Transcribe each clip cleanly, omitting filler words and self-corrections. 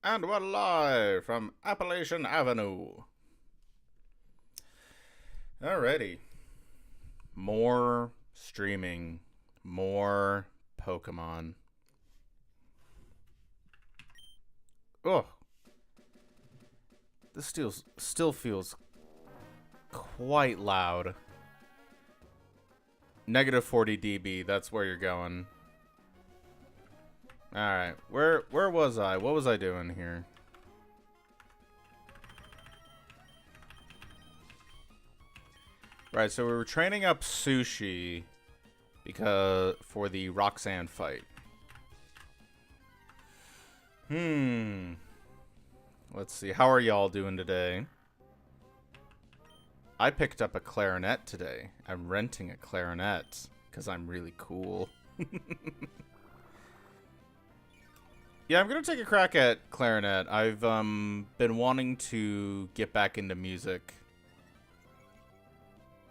And we're live from Appalachian Avenue. Alrighty. More streaming. More Pokemon. Oh, this still feels quite loud. Negative 40 dB, that's where you're going. Alright, where was I? What was I doing here? Right, so we were training up Sushi because for the Roxanne fight. Let's see. How are y'all doing today? I picked up a clarinet today. I'm renting a clarinet because I'm really cool. Yeah, I'm gonna take a crack at clarinet. I've been wanting to get back into music.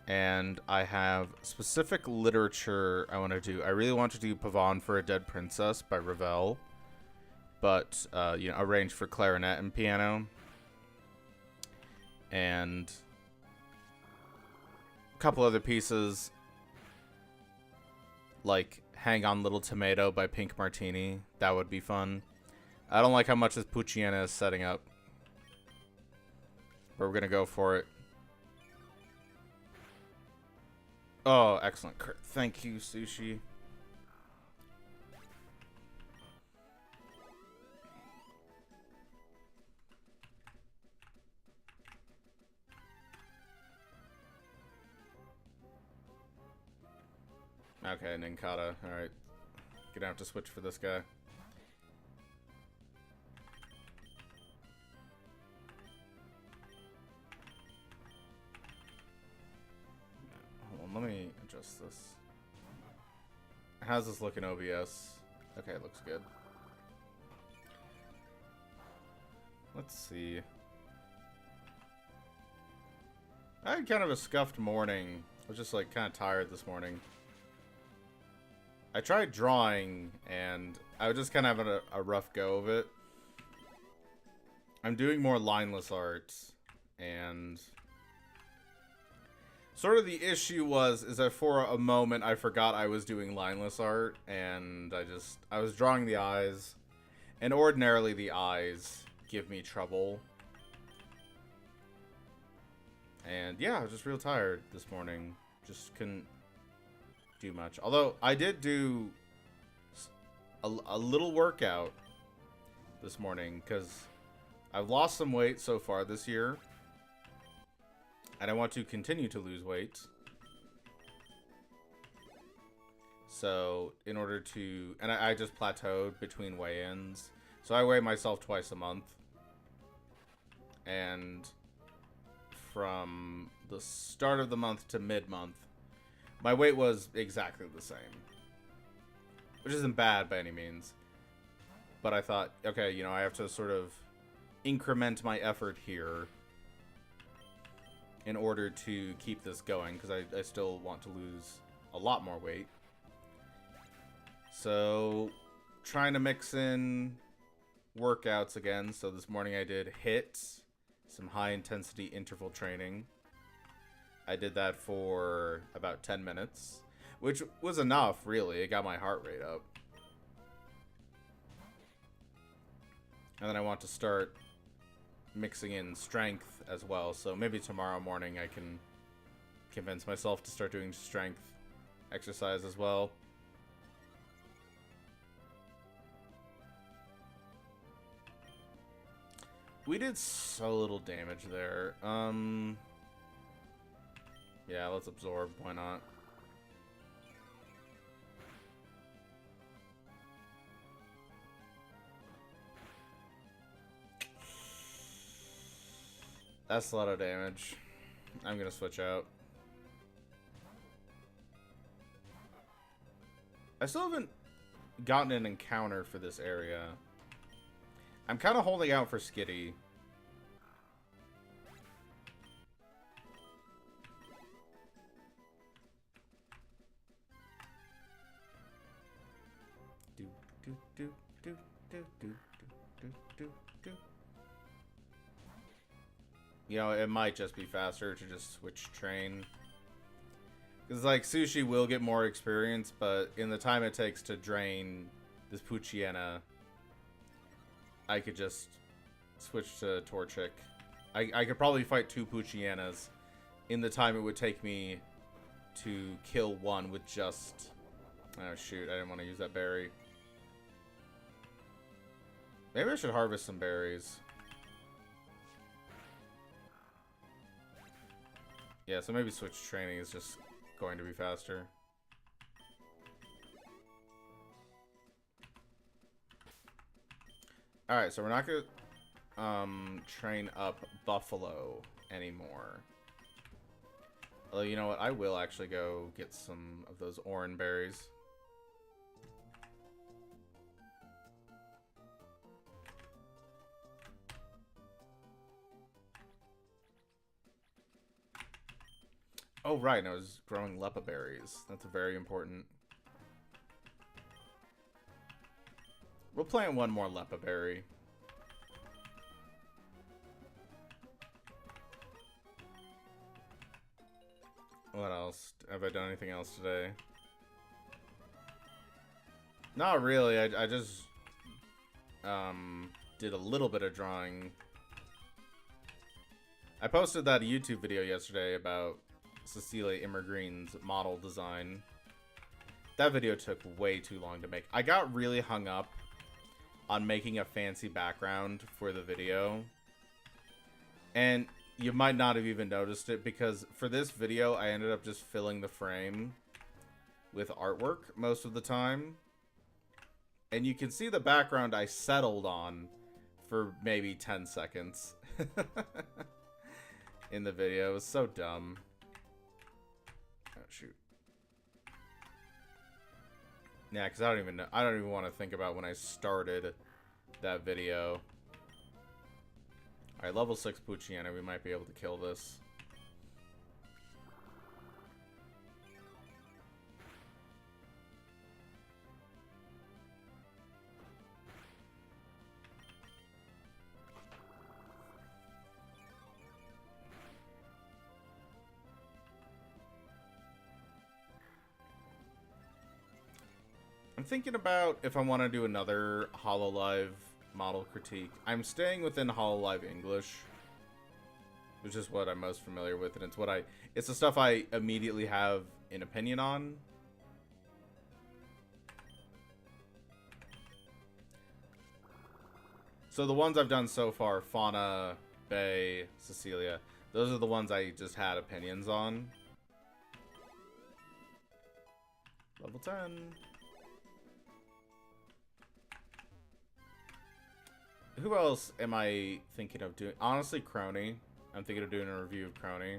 And I have specific literature I want to do. I really want to do Pavane for a Dead Princess by Ravel. But, arranged for clarinet and piano. And a couple other pieces. Like Hang On Little Tomato by Pink Martini. That would be fun. I don't like how much this Pucciana is setting up. But we're going to go for it. Oh, excellent. Thank you, Sushi. Okay, Ninkata. Alright. Gonna have to switch for this guy. Hold on, let me adjust this. How's this look in OBS? Okay, it looks good. Let's see. I had kind of a scuffed morning. I was just like kind of tired this morning. I tried drawing and I was just kind of having a rough go of it. I'm doing more lineless art and sort of the issue is that for a moment I forgot I was doing lineless art and I was drawing the eyes, and ordinarily the eyes give me trouble. And yeah, I was just real tired this morning. Just couldn't do much. Although I did do a little workout this morning because I've lost some weight so far this year. And I want to continue to lose weight. So, in order to... And I just plateaued between weigh-ins. So, I weigh myself twice a month. And from the start of the month to mid-month, my weight was exactly the same. Which isn't bad by any means. But I thought, okay, I have to sort of increment my effort here in order to keep this going, because I still want to lose a lot more weight. So, trying to mix in workouts again. So this morning I did HIIT, some high-intensity interval training. I did that for about 10 minutes, which was enough, really. It got my heart rate up. And then I want to start mixing in strength as well, so maybe tomorrow morning I can convince myself to start doing strength exercise as well. We did so little damage there. Yeah, let's absorb, why not? That's a lot of damage. I'm gonna switch out. I still haven't gotten an encounter for this area. I'm kind of holding out for Skitty. Do do do do do do do do do You know, it might just be faster to just switch train. Because, like, Sushi will get more experience, but in the time it takes to drain this Poochyena, I could just switch to Torchic. I could probably fight 2 Poochyenas in the time it would take me to kill one with just... Oh, shoot. I didn't want to use that berry. Maybe I should harvest some berries. Yeah, so maybe switch training is just going to be faster. Alright, so we're not going to train up Buffalo anymore. Although, you know what? I will actually go get some of those orange berries. Oh, right. And I was growing Leppa berries. That's very important. We'll plant one more Leppa berry. What else? Have I done anything else today? Not really. I just did a little bit of drawing. I posted that YouTube video yesterday about Cecilia Immergreen's model design. That video took way too long to make. I got really hung up on making a fancy background for the video. And you might not have even noticed it because for this video, I ended up just filling the frame with artwork most of the time. And you can see the background I settled on for maybe 10 seconds in the video. It was so dumb. Oh, shoot. Yeah, because I don't even want to think about when I started that video. Alright, level 6 Poochyena. We might be able to kill this. I'm thinking about if I want to do another Hololive model critique. I'm staying within Hololive English, which is what I'm most familiar with, and it's the stuff I immediately have an opinion on. So the ones I've done so far, Fauna, Bay, Cecilia, those are the ones I just had opinions on. Level 10. Who else am I thinking of doing? Honestly, Crony. I'm thinking of doing a review of Crony.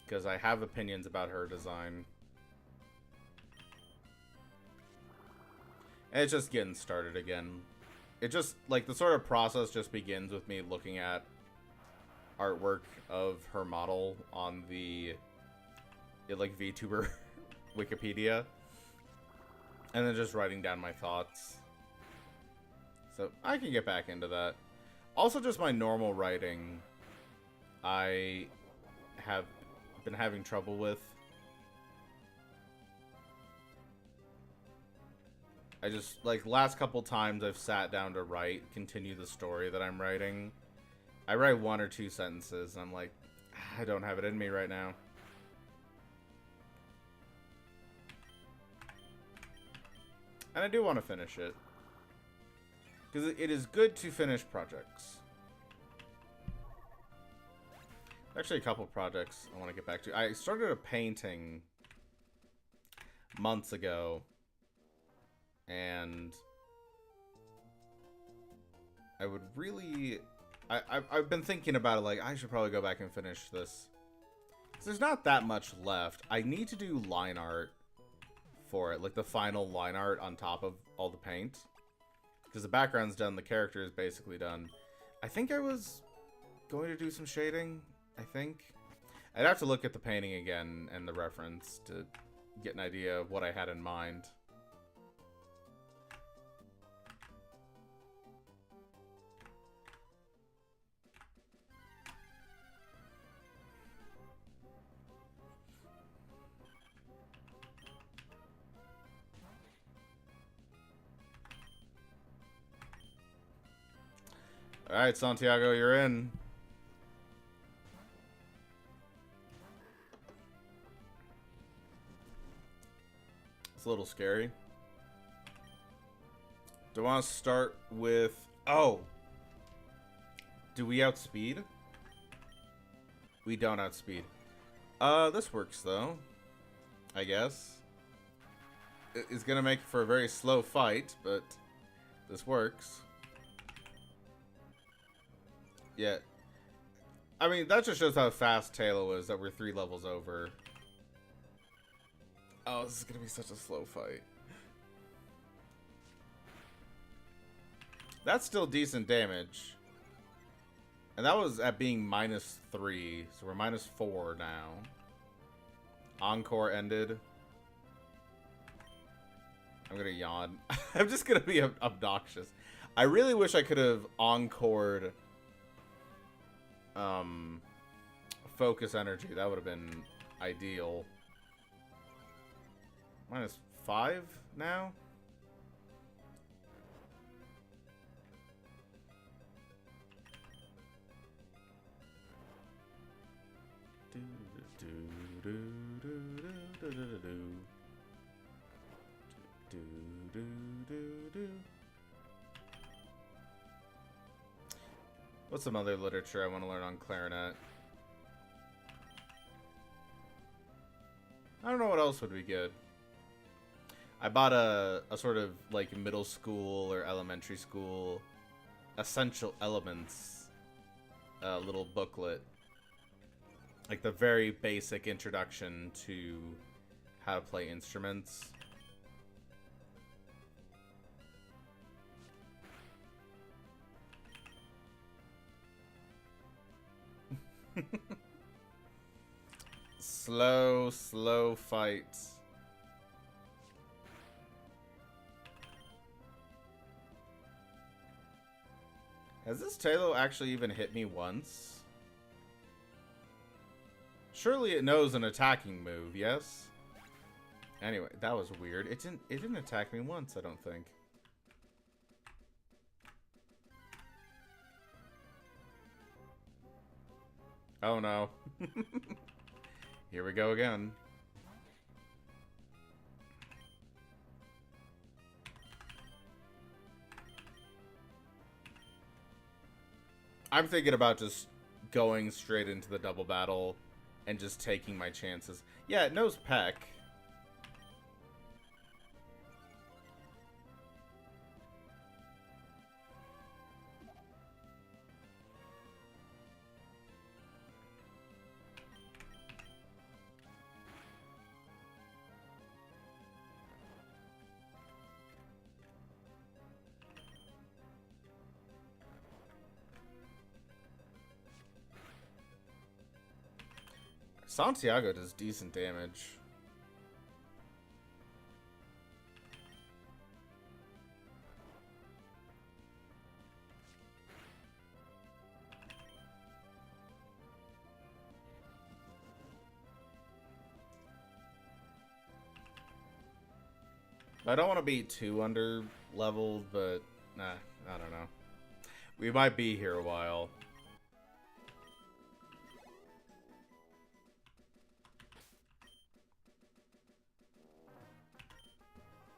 Because I have opinions about her design. And it's just getting started again. It just, like, the sort of process just begins with me looking at artwork of her model on the, like, VTuber Wikipedia. And then just writing down my thoughts. So, I can get back into that. Also, just my normal writing, I have been having trouble with. I just, like, last couple times I've sat down to continue the story that I'm writing. I write 1 or 2 sentences, and I'm like, I don't have it in me right now. And I do want to finish it. Because it is good to finish projects. Actually, a couple projects I want to get back to. I started a painting months ago. And I would really... I've been thinking about it, like, I should probably go back and finish this. Because there's not that much left. I need to do line art for it. Like, the final line art on top of all the paint. Because the background's done, the character is basically done. I think I was going to do some shading, I think. I'd have to look at the painting again and the reference to get an idea of what I had in mind. Alright, Santiago, you're in. It's a little scary. Do I want to start with... Oh! Do we outspeed? We don't outspeed. This works, though. I guess. It's gonna make for a very slow fight, but this works. Yeah. I mean, that just shows how fast Taylor is, that we're 3 levels over. Oh, this is gonna be such a slow fight. That's still decent damage. And that was at being -3, so we're -4 now. Encore ended. I'm gonna yawn. I'm just gonna be obnoxious. I really wish I could have encored focus energy. That would have been ideal. -5 now? What's some other literature I want to learn on clarinet? I don't know what else would be good. I bought a sort of like middle school or elementary school essential elements little booklet. Like the very basic introduction to how to play instruments. Slow fights. Has this Taylor actually even hit me once? Surely it knows an attacking move, yes? Anyway, that was weird. It didn't attack me once, I don't think. Oh no. Here we go again. I'm thinking about just going straight into the double battle and just taking my chances. Yeah, it knows Peck. Santiago does decent damage. I don't want to be too under leveled, but nah, I don't know. We might be here a while.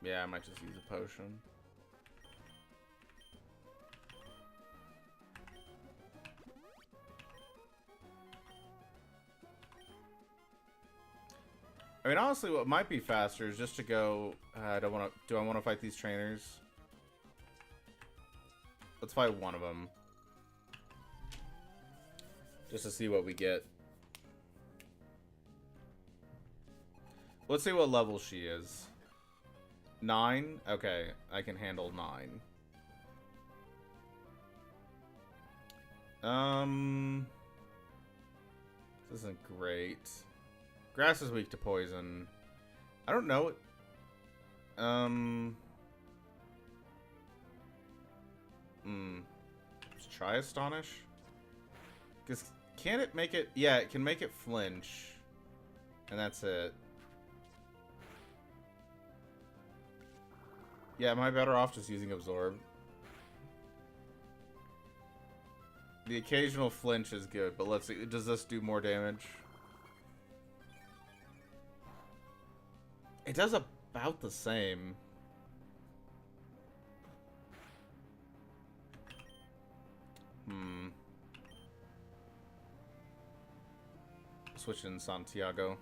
Yeah, I might just use a potion. I mean, honestly, what might be faster is just to go. I don't want to. Do I want to fight these trainers? Let's fight one of them, just to see what we get. Let's see what level she is. 9? Okay, I can handle 9. This isn't great. Grass is weak to poison. I don't know. Let's try Astonish. Because can it make it? Yeah, it can make it flinch. And that's it. Yeah, am I better off just using Absorb? The occasional flinch is good, but let's see. Does this do more damage? It does about the same. Switch in Santiago.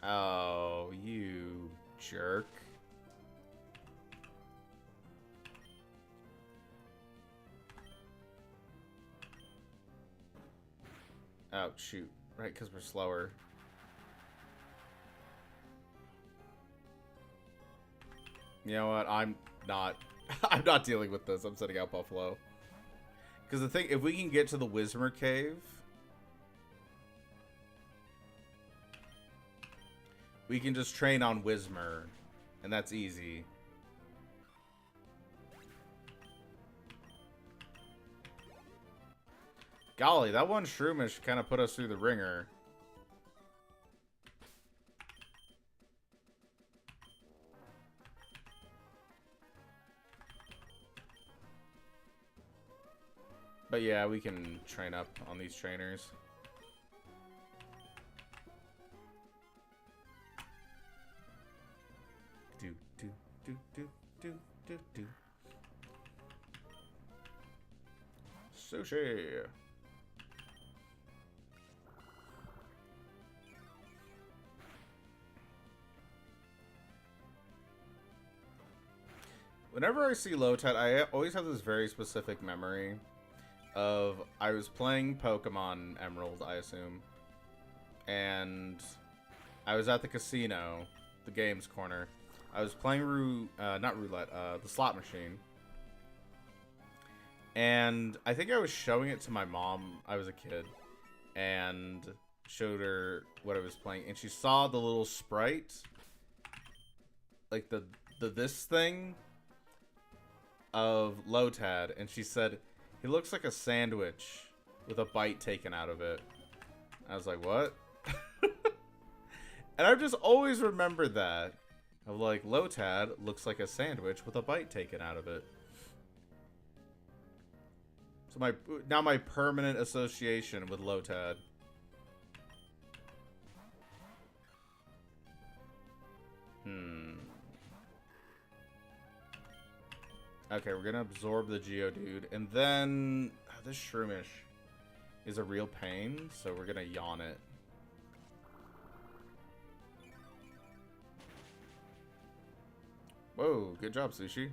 Oh, you jerk. Oh, shoot. Right, because we're slower. You know what? I'm not dealing with this. I'm setting out Buffalo. Because the thing, if we can get to the Whismur Cave, we can just train on Whismur, and that's easy. Golly, that one Shroomish kind of put us through the ringer. But yeah, we can train up on these trainers. Do, do, do, do, do, do, do. Sushi. Whenever I see Lotad, I always have this very specific memory of I was playing Pokemon Emerald, I assume, and I was at the casino, the games corner. I was playing not roulette, the slot machine, and I think I was showing it to my mom. I was a kid, and showed her what I was playing, and she saw the little sprite, like the this thing of Lotad, and she said, "He looks like a sandwich with a bite taken out of it." I was like, what? And I've just always remembered that. Of like, Lotad looks like a sandwich with a bite taken out of it. So now my permanent association with Lotad. Okay, we're gonna absorb the Geodude, and then this Shroomish is a real pain, so we're gonna yawn it. Whoa, good job, Sushi.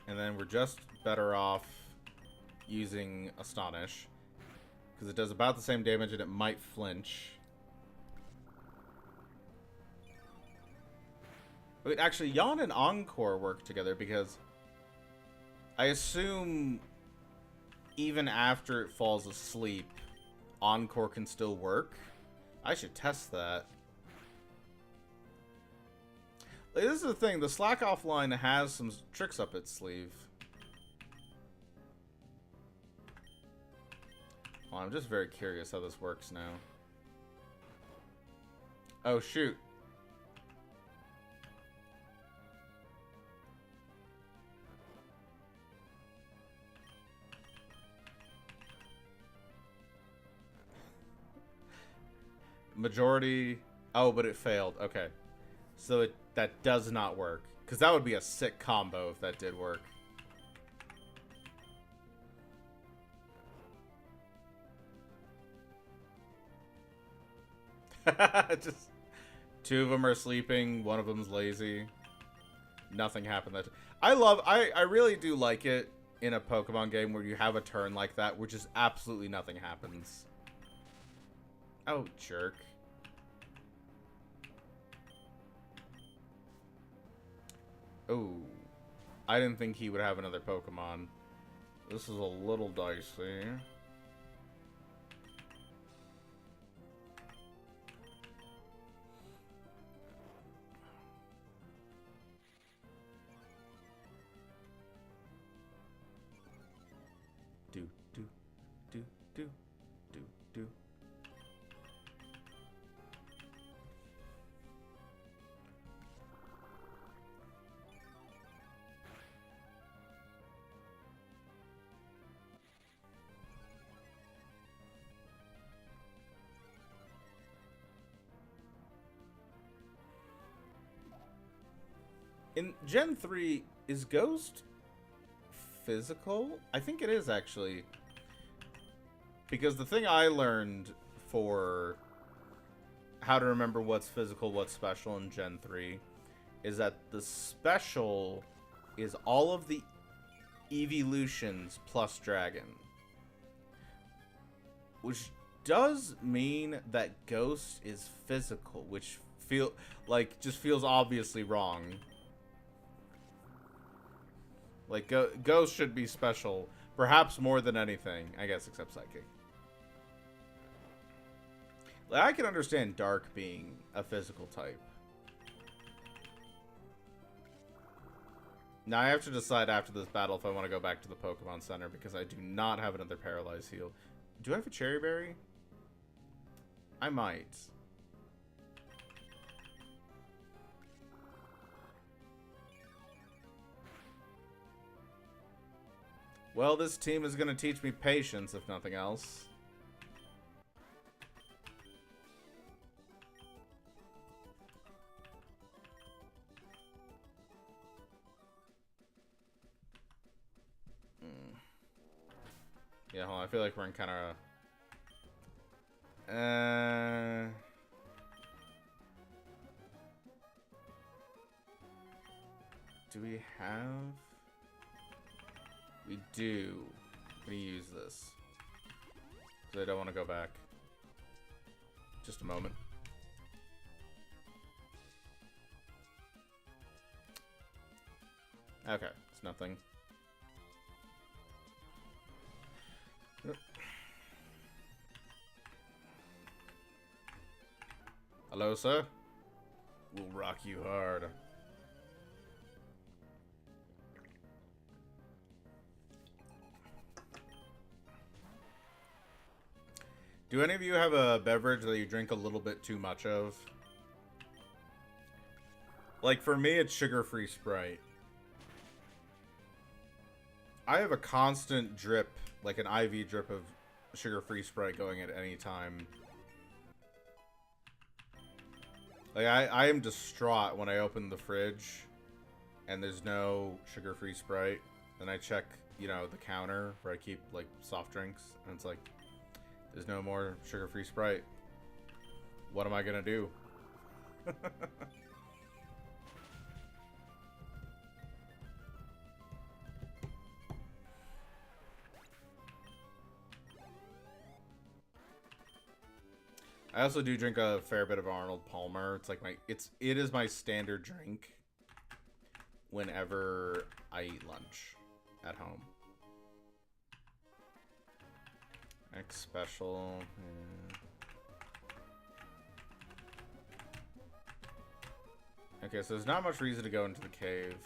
And then we're just better off using Astonish, because it does about the same damage and it might flinch. Wait, actually, Yawn and Encore work together, because I assume even after it falls asleep, Encore can still work. I should test that. Like, this is the thing, the Slack Offline has some tricks up its sleeve. Well, I'm just very curious how this works now. Oh, shoot. Majority... Oh, but it failed. Okay. So that does not work. Because that would be a sick combo if that did work. Just... Two of them are sleeping, one of them's lazy. Nothing happened. I really do like it in a Pokemon game where you have a turn like that where just absolutely nothing happens. Oh, jerk. Oh, I didn't think he would have another Pokemon. This is a little dicey. In Gen 3, is Ghost physical? I think it is, actually. Because the thing I learned for how to remember what's physical, what's special in Gen 3 is that the special is all of the evolutions plus dragon. Which does mean that Ghost is physical, which just feels obviously wrong. Like, Ghost should be special, perhaps more than anything, I guess, except Psychic. Like, I can understand Dark being a physical type. Now, I have to decide after this battle if I want to go back to the Pokemon Center, because I do not have another Paralyzed Heal. Do I have a Cherry Berry? I might. Well, this team is going to teach me patience, if nothing else. Yeah, hold on. I feel like we're in kind of... Do we have... We do. I'm gonna use this. Because I don't want to go back. Just a moment. Okay, it's nothing. Hello, sir. We'll rock you hard. Do any of you have a beverage that you drink a little bit too much of? Like, for me, it's sugar-free Sprite. I have a constant drip, like an IV drip of sugar-free Sprite going at any time. Like, I am distraught when I open the fridge and there's no sugar-free Sprite. Then I check, you know, the counter where I keep, like, soft drinks. And it's like, there's no more sugar-free Sprite. What am I gonna do? I also do drink a fair bit of Arnold Palmer. It's like it is my standard drink whenever I eat lunch at home. X special. Yeah. Okay, so there's not much reason to go into the cave.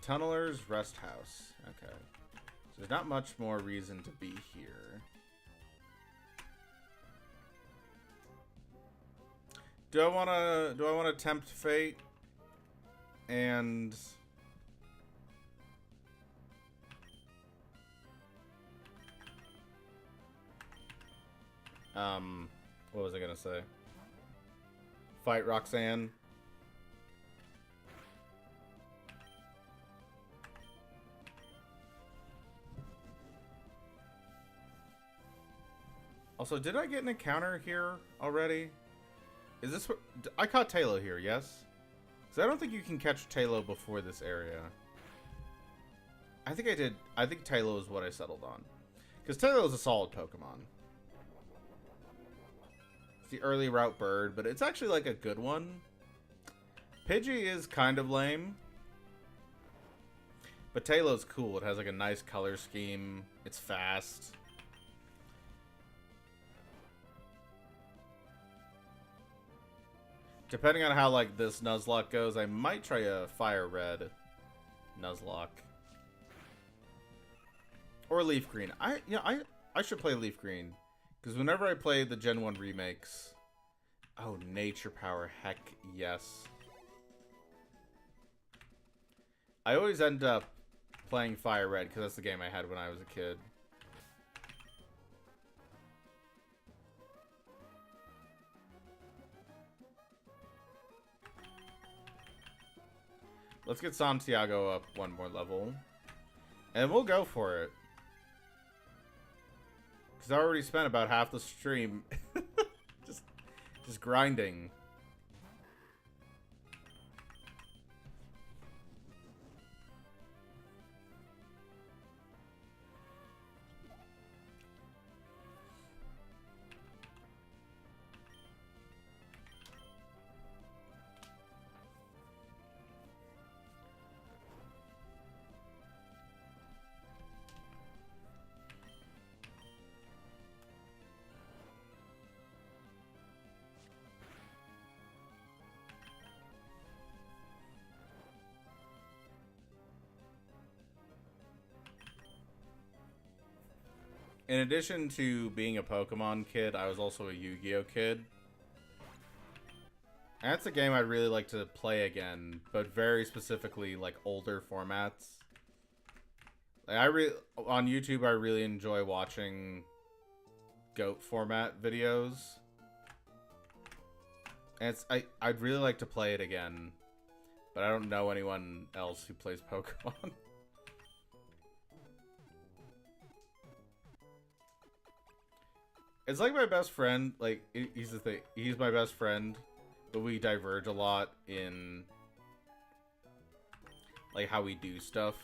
Tunneler's Rest House. Okay. There's not much more reason to be here. Do I wanna tempt fate and what was I gonna say? Fight Roxanne. Also, did I get an encounter here already? Is this what... I caught Tailo here, yes? Because I don't think you can catch Tailo before this area. I think I did. I think Tailo is what I settled on. Because Tailo is a solid Pokemon. It's the early route bird, but it's actually like a good one. Pidgey is kind of lame. But Tailo's cool. It has like a nice color scheme. It's fast. Depending on how, like, this Nuzlocke goes, I might try a Fire Red Nuzlocke. Or Leaf Green. I should play Leaf Green. Because whenever I play the Gen 1 remakes... Oh, Nature Power. Heck yes. I always end up playing Fire Red, because that's the game I had when I was a kid. Let's get Santiago up one more level. And we'll go for it. Because I already spent about half the stream just grinding. In addition to being a Pokemon kid, I was also a Yu-Gi-Oh kid. And that's a game I'd really like to play again, but very specifically like older formats. Like on YouTube, I really enjoy watching GOAT format videos. And I'd really like to play it again, but I don't know anyone else who plays Pokemon. It's like my best friend, like, he's the thing, he's my best friend, but we diverge a lot in, like, how we do stuff.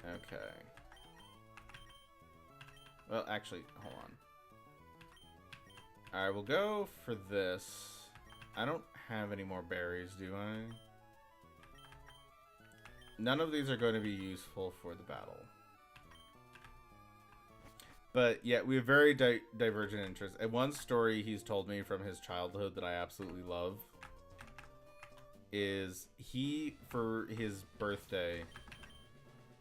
Okay. Well, actually, hold on. Alright, we'll go for this. I don't have any more berries, do I? None of these are going to be useful for the battle. But yeah, we have very divergent interests. And one story he's told me from his childhood that I absolutely love is he, for his birthday,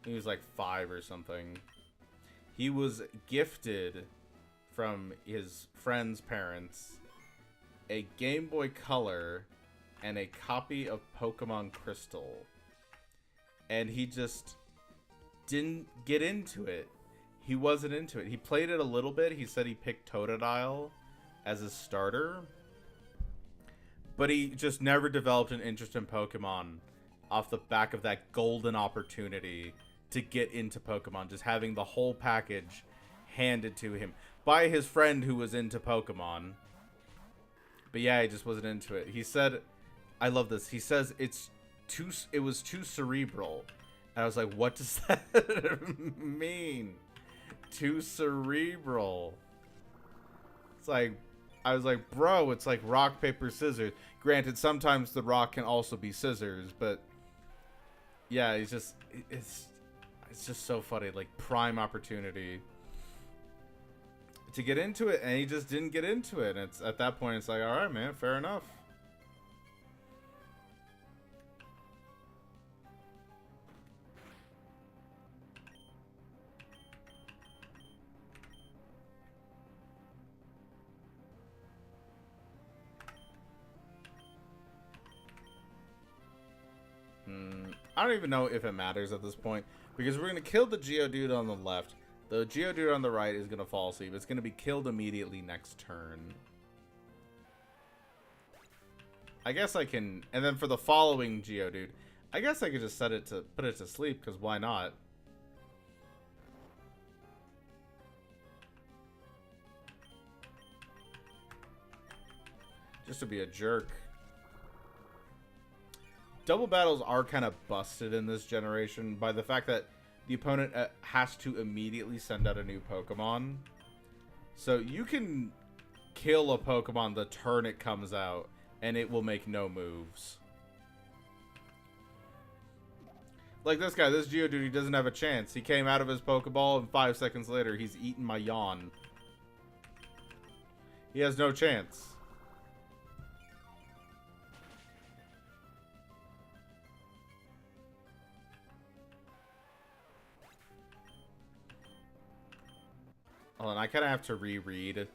he was like 5 or something, he was gifted from his friend's parents a Game Boy Color and a copy of Pokemon Crystal. And he just didn't get into it. He wasn't into it. He played it a little bit. He said he picked Totodile as his starter. But he just never developed an interest in Pokemon off the back of that golden opportunity to get into Pokemon. Just having the whole package handed to him by his friend who was into Pokemon. But yeah, he just wasn't into it. He said, I love this. He says it was too cerebral. And I was like, what does that mean? Too cerebral. It's like, I was like, bro, it's like rock, paper, scissors. Granted, sometimes the rock can also be scissors, but yeah, it's just so funny. Like, prime opportunity to get into it, and he just didn't get into it. And it's at that point, it's like, all right, man, fair enough. I don't even know if it matters at this point, because we're going to kill the Geodude on the left. The Geodude on the right is going to fall asleep. It's going to be killed immediately next turn. I guess I can... And then for the following Geodude, I guess I could just put it to sleep, because why not? Just to be a jerk. Double battles are kind of busted in this generation by the fact that the opponent has to immediately send out a new Pokemon. So you can kill a Pokemon the turn it comes out, and it will make no moves. Like this guy, this Geodude, he doesn't have a chance. He came out of his Pokeball, and 5 seconds later, he's eaten my yawn. He has no chance. Hold on, I kind of have to reread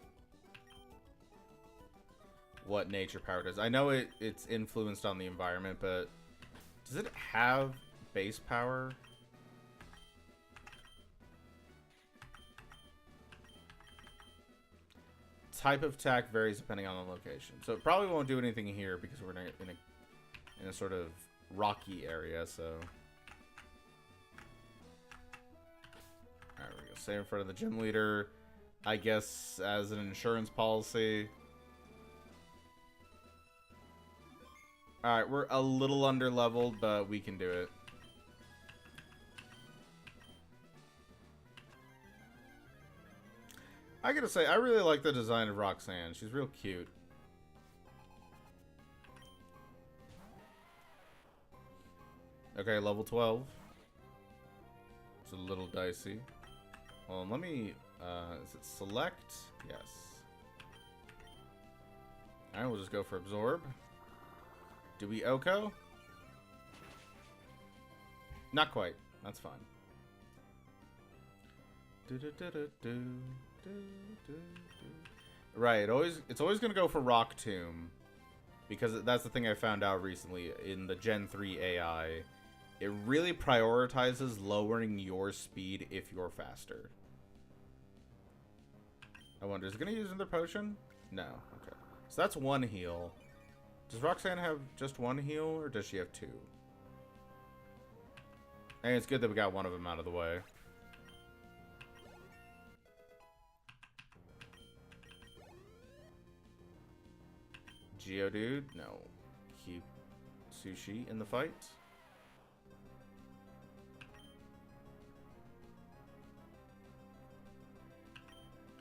what Nature Power does. I know it's influenced on the environment, but does it have base power? Type of attack varies depending on the location. So it probably won't do anything here because we're in a in a sort of rocky area, so... Alright, we go. Stay in front of the gym leader. I guess as an insurance policy. Alright, we're a little under-leveled, but we can do it. I gotta say, I really like the design of Roxanne. She's real cute. Okay, level 12. It's a little dicey. Well, let me... is it select? Yes. Alright, we'll just go for absorb. Do we Oko? Not quite. That's fine. Right, it's always gonna go for Rock Tomb. Because that's the thing I found out recently in the Gen 3 AI. It really prioritizes lowering your speed if you're faster. I wonder, is it going to use another potion? No. Okay. So that's one heal. Does Roxanne have just one heal, or does she have two? And it's good that we got one of them out of the way. Geodude? No. Keep Sushi in the fight.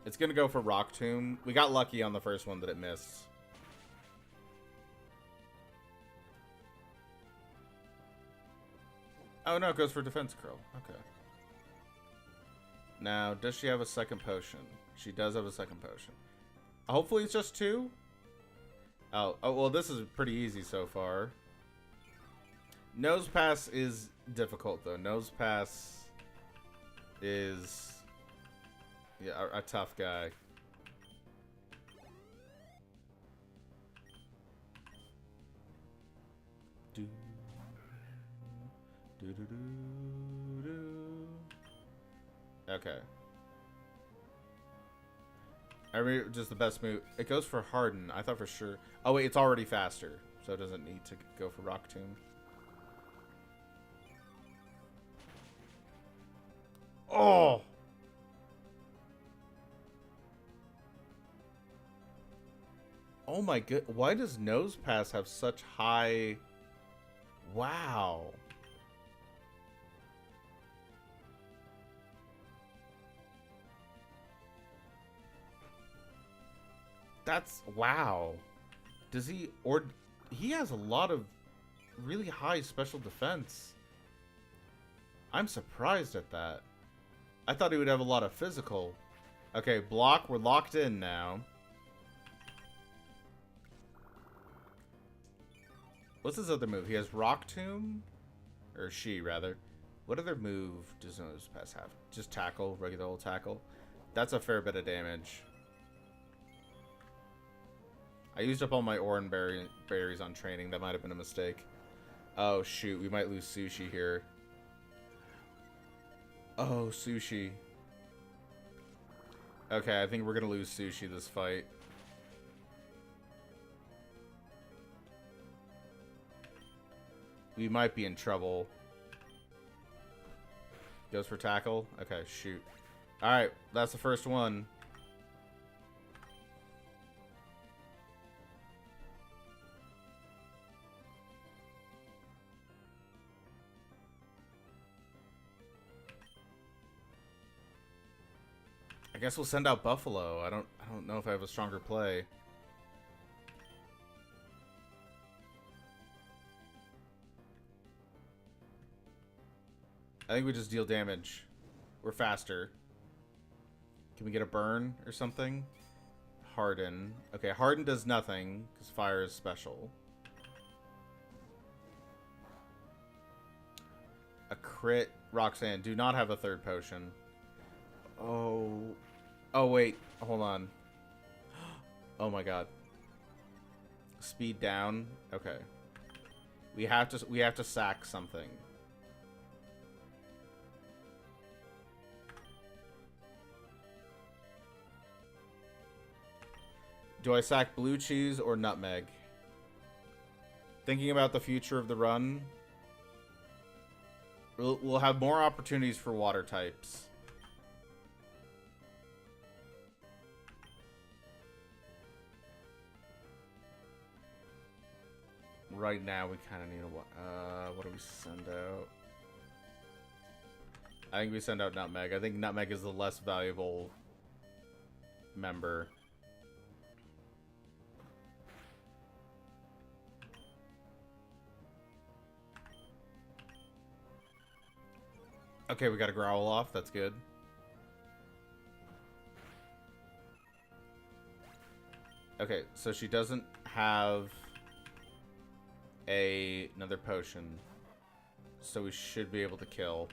It's gonna go for Rock Tomb. We got lucky on the first one that it missed. Oh no, it goes for Defense Curl. Okay. Now, does she have a second potion? She does have a second potion. Hopefully it's just two. Oh, well, this is pretty easy so far. Nose Pass is difficult, though. Nose Pass is... yeah, a tough guy. Okay. I mean, just the best move. It goes for Harden. I thought for sure. Oh wait, it's already faster, so it doesn't need to go for Rock Tomb. Oh. Oh my god, why does Nose Pass have such high... Wow. That's... wow. Does he... or... he has a lot of really high special defense. I'm surprised at that. I thought he would have a lot of physical. Okay, block. We're locked in now. What's his other move? He has Rock Tomb? Or she, rather. What other move does Nose Pass have? Just tackle, regular old tackle. That's a fair bit of damage. I used up all my Oran berries on training. That might have been a mistake. Oh, shoot. We might lose Sushi here. Oh, Sushi. Okay, I think we're going to lose Sushi this fight. We might be in trouble. Goes for tackle. Okay, shoot. Alright, that's the first one. I guess we'll send out Buffalo. I don't know if I have a stronger play. I think we just deal damage. We're faster. Can we get a burn or something? Harden. Okay, Harden does nothing because fire is special. A crit. Roxanne, do not have a third potion. Oh. Oh, wait. Hold on. Oh my god. Speed down. Okay. We have to sack something. Do I sack blue cheese or nutmeg? thinking about the future of the run, we'll have more opportunities for water types. Right now, we kind of need a... what do we send out? I think we send out Nutmeg. I think Nutmeg is the less valuable member. Okay, we got a Growl off. That's good. Okay, so she doesn't have another potion, so we should be able to kill.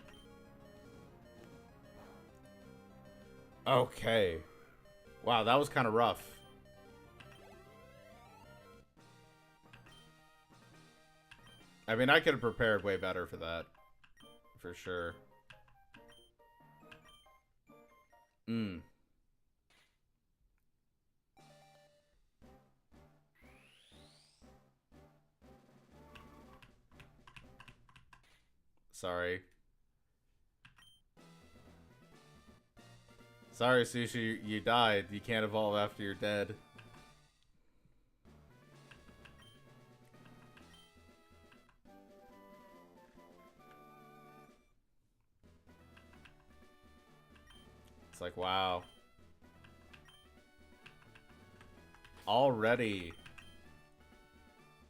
Okay. Wow, that was kind of rough. I mean, I could have prepared way better for that. For sure. Sorry. Sorry, Sushi, you died. You can't evolve after you're dead. It's like, wow. Already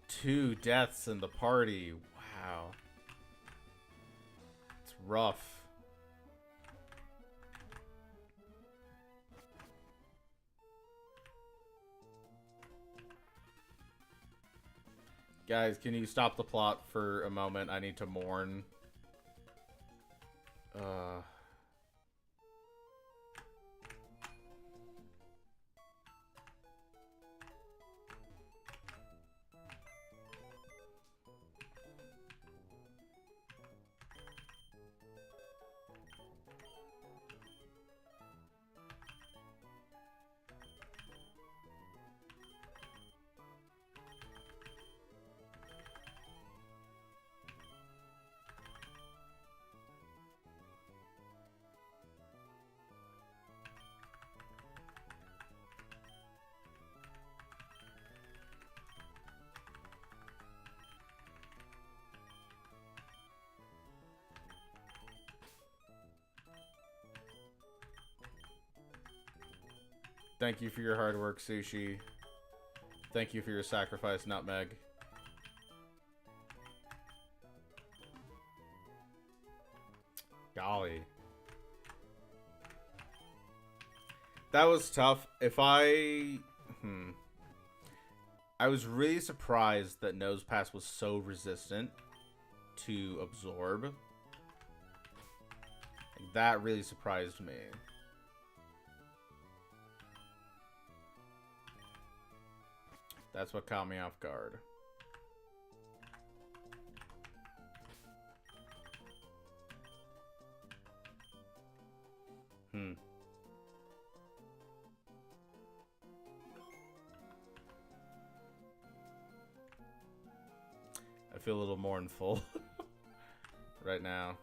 2 deaths in the party. Wow. It's rough. Guys, can you stop the plot for a moment? I need to mourn. Thank you for your hard work, Sushi. Thank you for your sacrifice, Nutmeg. Golly. That was tough. I was really surprised that Nosepass was so resistant to absorb. That really surprised me. That's what caught me off guard. I feel a little mournful right now.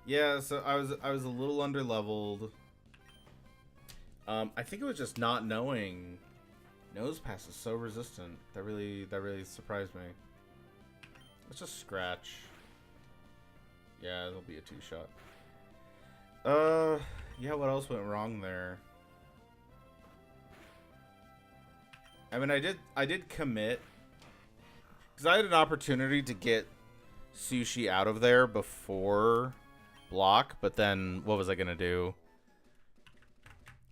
Yeah, so I was a little underleveled. I think it was just not knowing Nosepass is so resistant. That really surprised me. Let's just scratch. Yeah, it'll be a 2-shot. Yeah, what else went wrong there? I mean, I did commit because I had an opportunity to get Sushi out of there before block, but then what was I gonna do?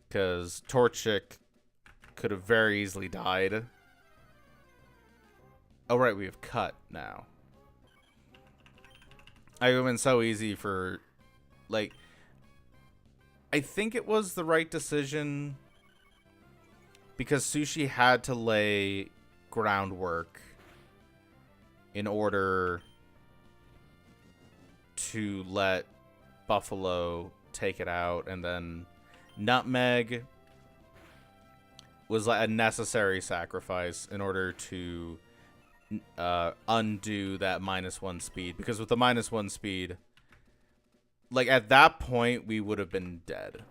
Because Torchic could have very easily died. Oh right, we have cut now. I would have been so easy for, like, I think it was the right decision because Sushi had to lay groundwork in order to let Buffalo take it out, and then Nutmeg was like a necessary sacrifice in order to undo that -1 speed, because with the -1 speed, like at that point we would have been dead.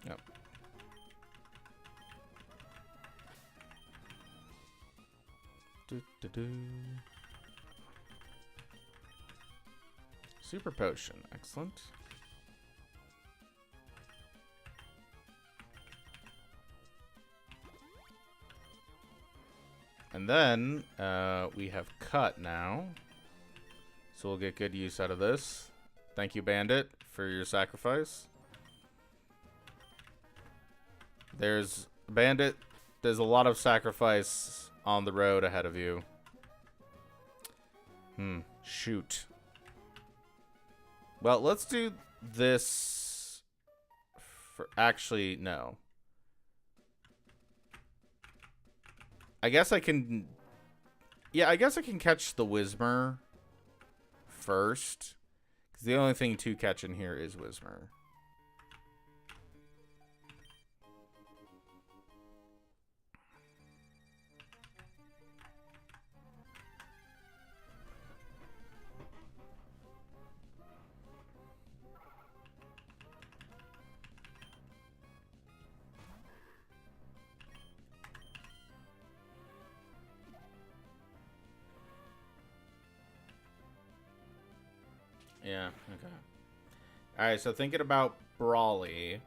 Yep. Super potion, excellent. And then we have cut now, so we'll get good use out of this. Thank you, Bandit, for your sacrifice. There's Bandit. There's a lot of sacrifice on the road ahead of you. Shoot. Well, let's do this for... Actually, no. I guess I can... Yeah, I guess I can catch the Whismur first. Because the only thing to catch in here is Whismur. Yeah, okay. Alright, so thinking about Brawly.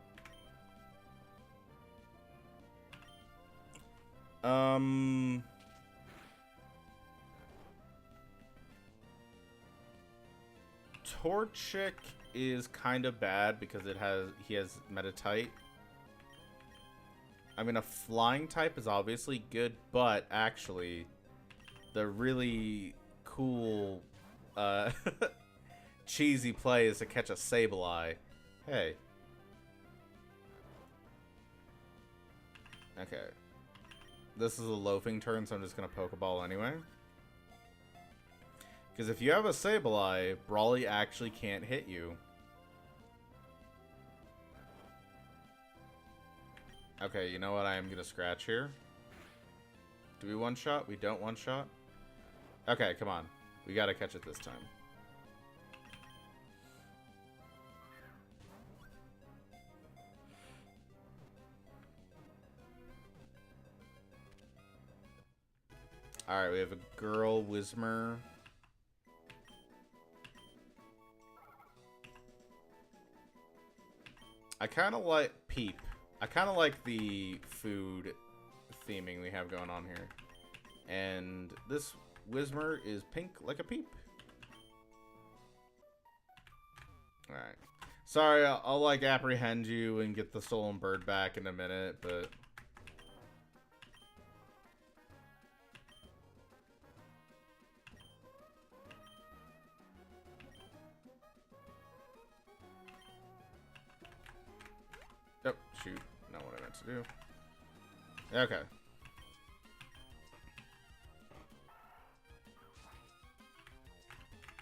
Torchic is kind of bad because he has Metatite. I mean, a flying type is obviously good, but actually the really cool cheesy play is to catch a Sableye. Hey. Okay. This is a loafing turn, so I'm just going to Pokeball anyway. Because if you have a Sableye, Brawly actually can't hit you. Okay, you know what? I am going to scratch here. Do we one-shot? We don't one-shot? Okay, come on. We got to catch it this time. Alright, we have a girl Whismur. I kind of like Peep. I kind of like the food theming we have going on here. And this Whismur is pink like a peep. Alright. Sorry, I'll like apprehend you and get the stolen bird back in a minute, but... Oh, shoot. Not what I meant to do. Okay.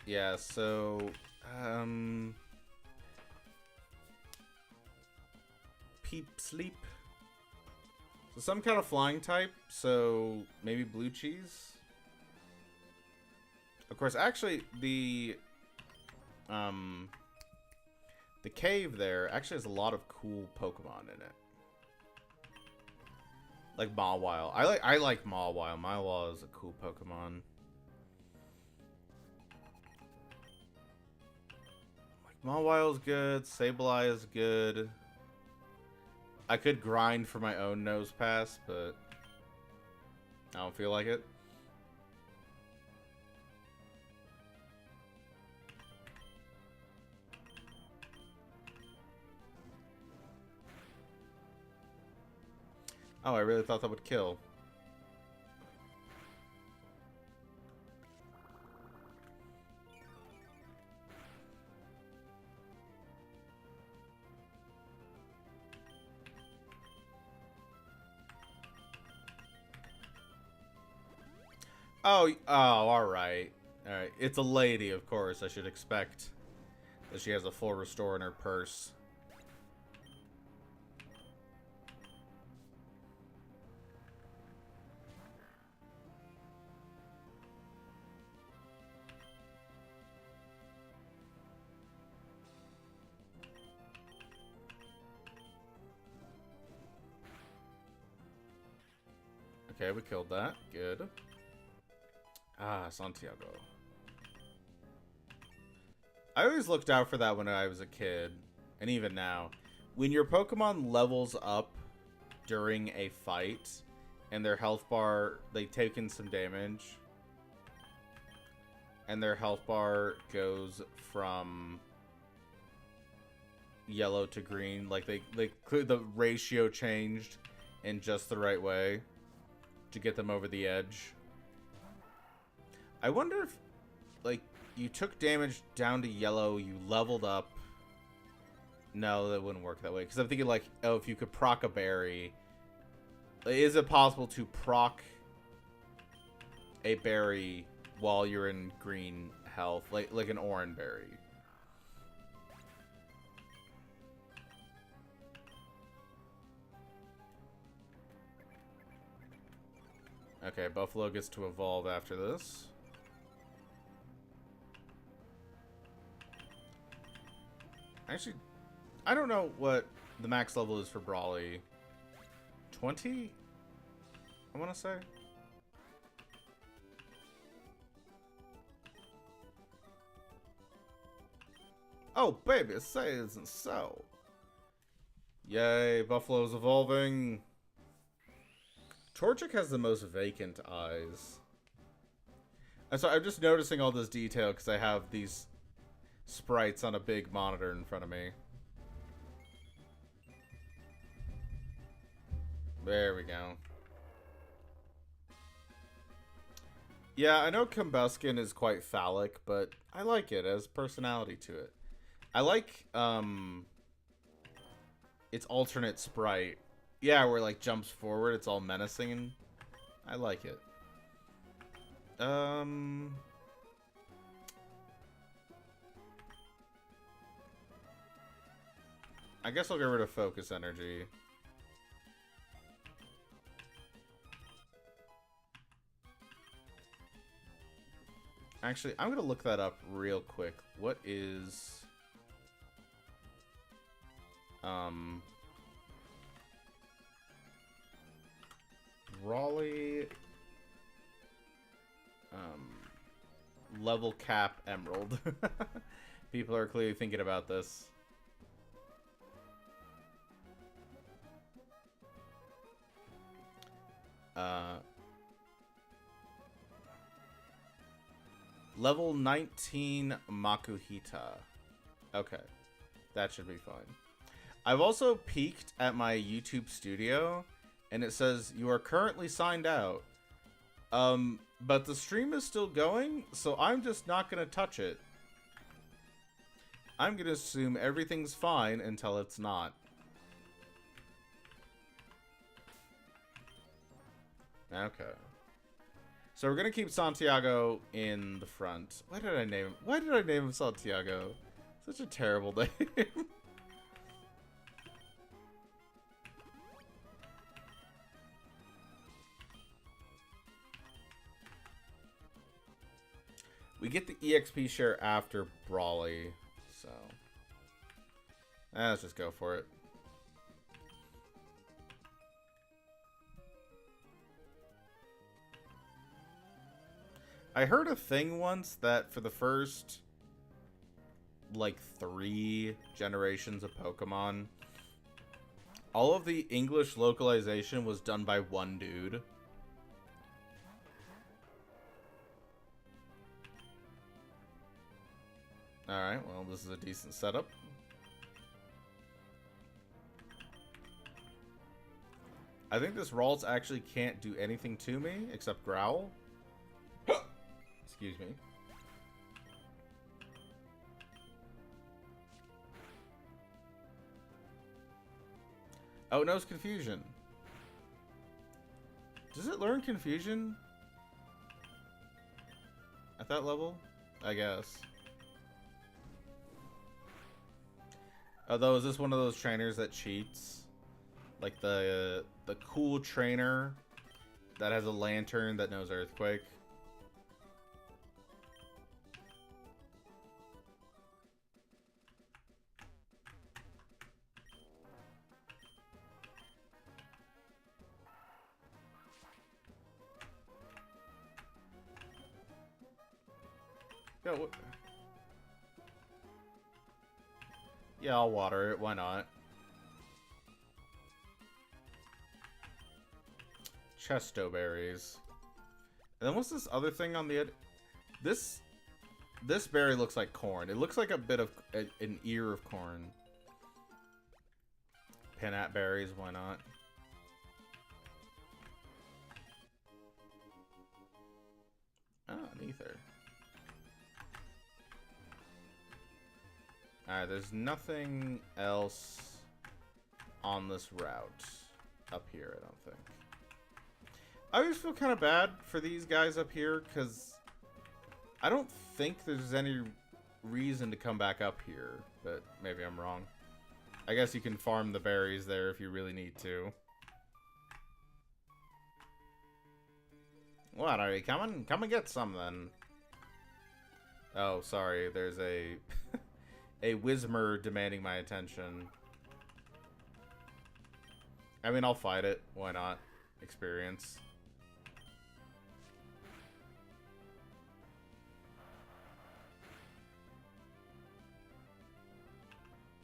Yeah, so... Peep Sleep. So some kind of flying type, so maybe Blue Cheese? Of course, actually, the cave there actually has a lot of cool Pokemon in it. Like Mawile. I like Mawile. Mawile is a cool Pokemon. Like Mawile's good. Sableye is good. I could grind for my own Nose Pass, but I don't feel like it. Oh, I really thought that would kill. Oh, alright. Alright. It's a lady, of course. I should expect that she has a full restore in her purse. Okay, we killed that. Good. Ah, Santiago. I always looked out for that when I was a kid, and even now. When your Pokemon levels up during a fight, and their health bar, they take in some damage, and their health bar goes from yellow to green, like the ratio changed in just the right way to get them over the edge. I wonder if, like, you took damage down to yellow, you leveled up. No, that wouldn't work that way. Because I'm thinking, like, oh, if you could proc a berry, is it possible to proc a berry while you're in green health, like an orange berry? Okay, Buffalo gets to evolve after this. Actually, I don't know what the max level is for Brawly. 20? I want to say. Oh, baby, say it isn't so. Yay, Buffalo's evolving. Torchic has the most vacant eyes. And so I'm just noticing all this detail because I have these sprites on a big monitor in front of me. There we go. Yeah, I know Combuskin is quite phallic, but I like it. It has personality to it. I like its alternate sprite. Yeah, where it, like, jumps forward, it's all menacing, and I like it. I guess I'll get rid of focus energy. Actually, I'm gonna look that up real quick. What is Raleigh level cap emerald? People are clearly thinking about this. Level 19 Makuhita. Okay. That should be fine. I've also peeked at my YouTube studio, and it says, you are currently signed out. But the stream is still going, so I'm just not going to touch it. I'm going to assume everything's fine until it's not. Okay. So we're going to keep Santiago in the front. Why did I name him? Why did I name him Santiago? Such a terrible name. We get the EXP share after Brawly, so let's just go for it. I heard a thing once that for the first, like, 3 generations of Pokemon, all of the English localization was done by one dude. Alright, well, this is a decent setup. I think this Ralts actually can't do anything to me except growl. Excuse me. Oh, it knows Confusion. Does it learn Confusion? at that level, I guess. Although, is this one of those trainers that cheats? Like the cool trainer that has a lantern that knows Earthquake? Yeah, yeah, I'll water it. Why not? Chesto berries. And then what's this other thing on the end? This berry looks like corn. It looks like a bit of an ear of corn. Peanut berries, why not? Oh, an ether. Alright, there's nothing else on this route up here, I don't think. I always feel kind of bad for these guys up here, because I don't think there's any reason to come back up here, but maybe I'm wrong. I guess you can farm the berries there if you really need to. What, are you coming? Come and get some, then. Oh, sorry, there's a... a Whismer demanding my attention. I mean, I'll fight it. Why not? Experience.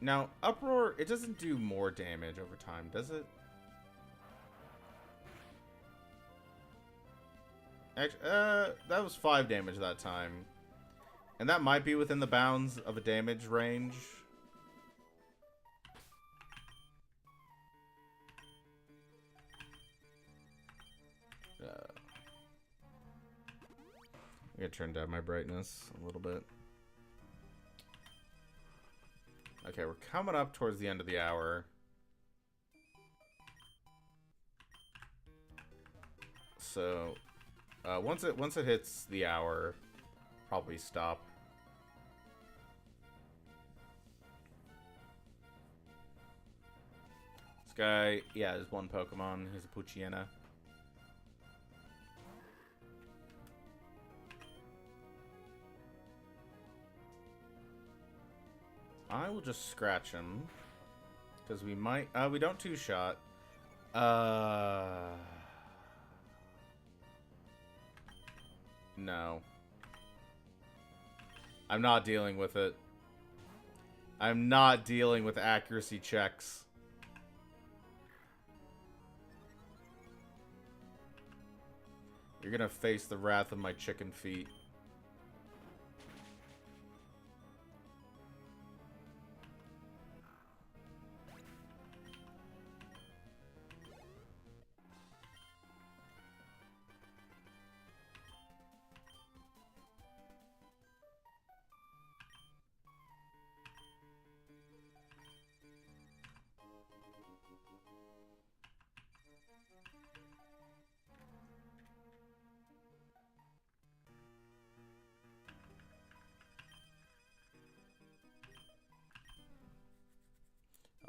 Now, Uproar, it doesn't do more damage over time, does it? Actually, that was 5 damage that time. And that might be within the bounds of a damage range. I'm gonna turn down my brightness a little bit. Okay, we're coming up towards the end of the hour. So, once it hits the hour, probably stop. This guy, yeah, there's one Pokemon. He's a Poochyena. I will just scratch him. Because we might... we don't two-shot. No. I'm not dealing with it. I'm not dealing with accuracy checks. You're gonna face the wrath of my chicken feet.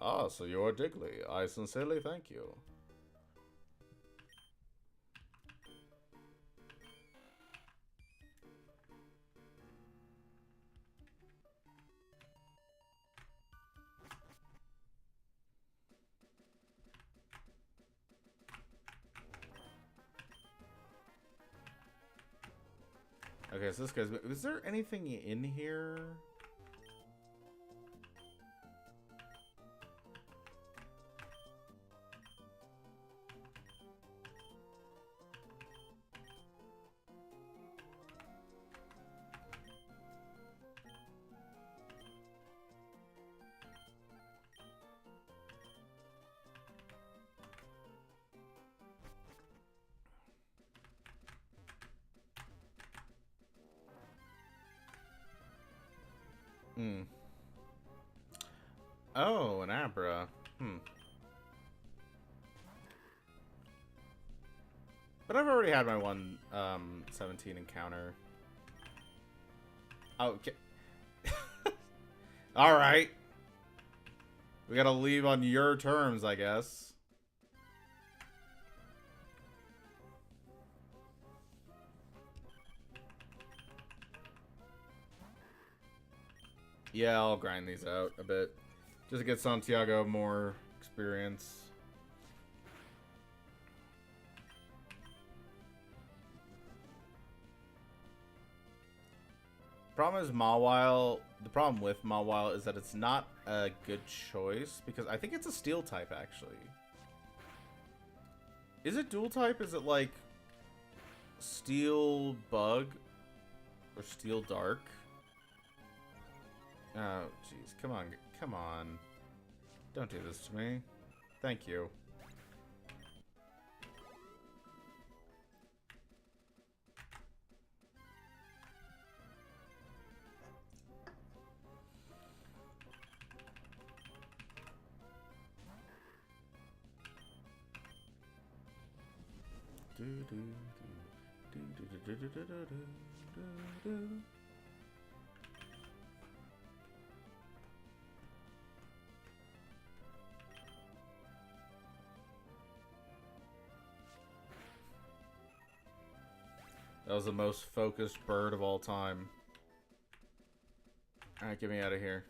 Ah, so you're Digley. I sincerely thank you. Okay, so this guy's... Is there anything in here? Hmm. Oh, an Abra. Hmm. But I've already had my 117 encounter. Okay. Alright. We gotta leave on your terms, I guess. Yeah, I'll grind these out a bit. Just to get Santiago more experience. Problem is Mawile. The problem with Mawile is that it's not a good choice because I think it's a steel type actually. Is it dual type? Is it like steel bug or steel dark? Oh jeez, come on, come on! Don't do this to me. Thank you. That was the most focused bird of all time. Alright, get me out of here.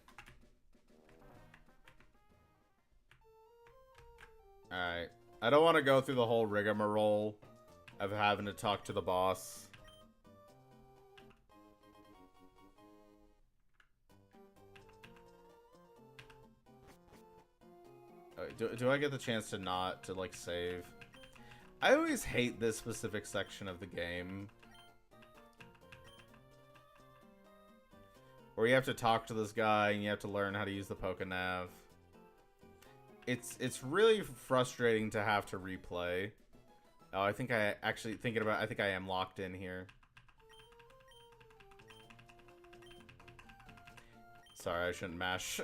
Alright. I don't want to go through the whole rigmarole of having to talk to the boss. Do I get the chance to not, to like save? I always hate this specific section of the game. Where you have to talk to this guy and you have to learn how to use the Pokénav. It's really frustrating to have to replay. Oh, I think I actually I think I am locked in here. Sorry, I shouldn't mash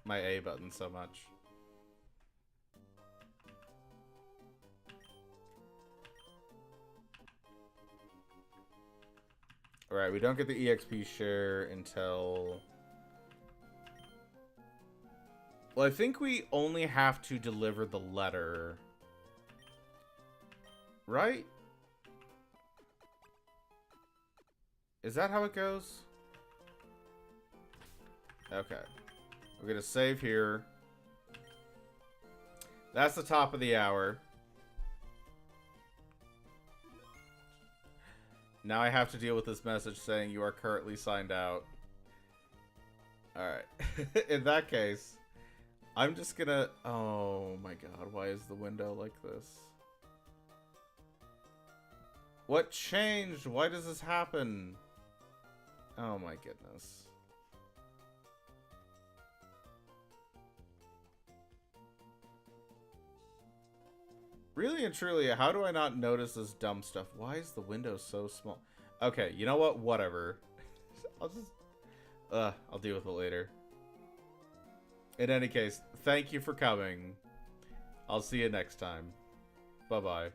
my A button so much. Alright, we don't get the EXP share until... Well, I think we only have to deliver the letter. Right? Is that how it goes? Okay. We're gonna save here. That's the top of the hour. Now I have to deal with this message saying you are currently signed out. Alright. In that case, I'm just gonna... Oh my god, why is the window like this? What changed? Why does this happen? Oh my goodness. Really and truly, how do I not notice this dumb stuff? Why is the window so small? Okay, you know what? Whatever. I'll deal with it later. In any case, thank you for coming. I'll see you next time. Bye-bye.